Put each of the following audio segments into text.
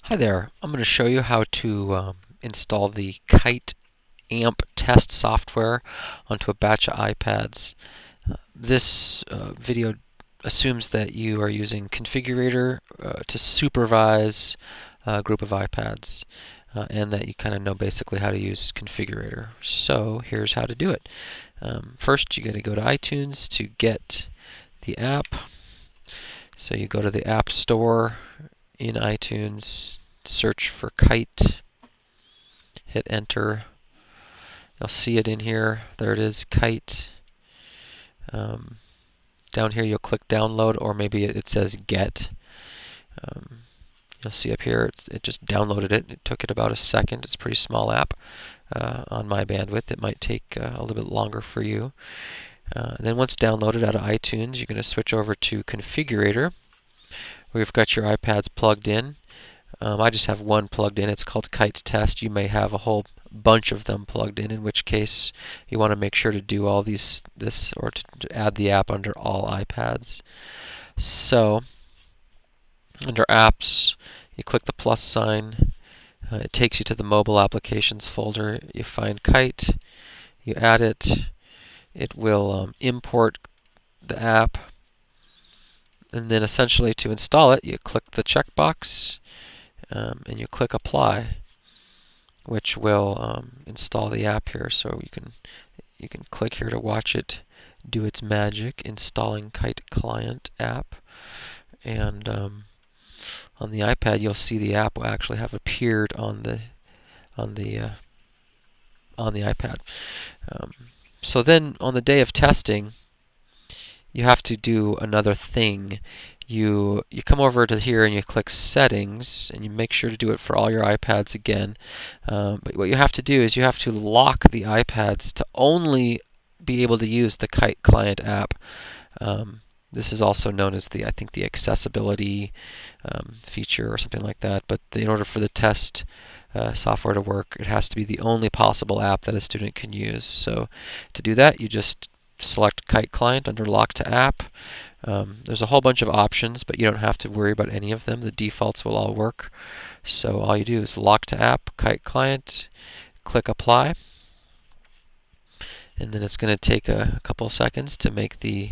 Hi there. I'm going to show you how to install the KITE AMP test software onto a batch of iPads. This video assumes that you are using Configurator to supervise a group of iPads and that you kind of know basically how to use Configurator. So here's how to do it. First, you got to go to iTunes to get the app. So you go to the App Store in iTunes, search for KITE, hit enter. You'll see it in here. There it is, KITE. Down here you'll click download, or maybe it says get. You'll see up here it just downloaded it. It took it about a second. It's a pretty small app on my bandwidth. It might take a little bit longer for you. Then once downloaded out of iTunes, you're going to switch over to Configurator, where you've got your iPads plugged in. I just have one plugged in. It's called KITE Test. You may have a whole bunch of them plugged in which case you want to make sure to do all this or to add the app under all iPads. So under Apps, you click the plus sign. It takes you to the Mobile Applications folder. You find KITE. You add it. It will import the app. And then essentially to install it, you click the checkbox and you click Apply, which will install the app here. So you can click here to watch it do its magic, installing KITE Client app. And on the iPad, you'll see the app will actually have appeared on the iPad. So then, on the day of testing, you have to do another thing. You come over to here and you click Settings, and you make sure to do it for all your iPads again. But what you have to do is you have to lock the iPads to only be able to use the KITE Client app. This is also known as I think the accessibility feature or something like that. But in order for the test software to work, it has to be the only possible app that a student can use. So to do that, you just select KITE Client under Lock to App. There's a whole bunch of options, but you don't have to worry about any of them. The defaults will all work. So all you do is Lock to App, KITE Client, click Apply. And then it's going to take a couple seconds to make the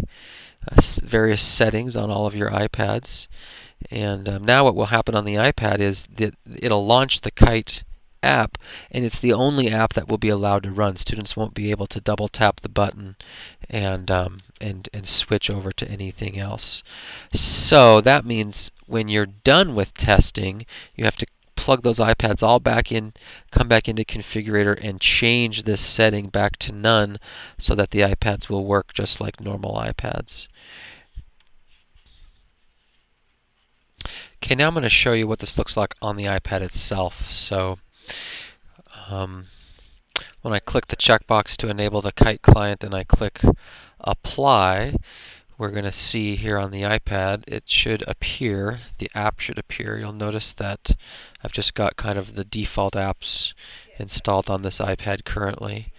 various settings on all of your iPads. And now what will happen on the iPad is that it'll launch the KITE app, and it's the only app that will be allowed to run. Students won't be able to double tap the button and switch over to anything else. So that means when you're done with testing, you have to plug those iPads all back in, come back into Configurator, and change this setting back to none so that the iPads will work just like normal iPads. Okay, now I'm going to show you what this looks like on the iPad itself. So when I click the checkbox to enable the KITE client and I click Apply, we're going to see here on the iPad it should appear, the app should appear. You'll notice that I've just got kind of the default apps installed on this iPad currently.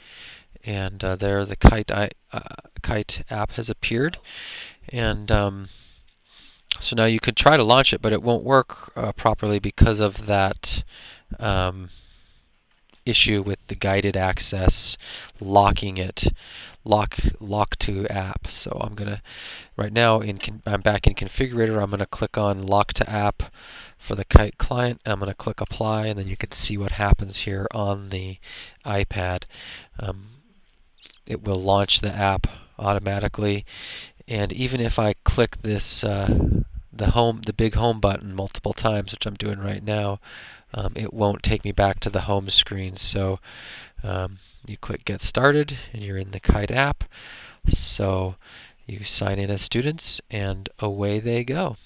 And there the KITE app has appeared. And so now you could try to launch it, but it won't work properly because of that issue with the guided access locking it, lock to app. So I'm gonna right now I'm back in Configurator. I'm gonna click on Lock to App for the KITE client. I'm gonna click Apply, and then you can see what happens here on the iPad. It will launch the app automatically, and even if I click this the big home button multiple times, which I'm doing right now, it won't take me back to the home screen. So you click Get Started, and you're in the KITE app. So you sign in as students, and away they go.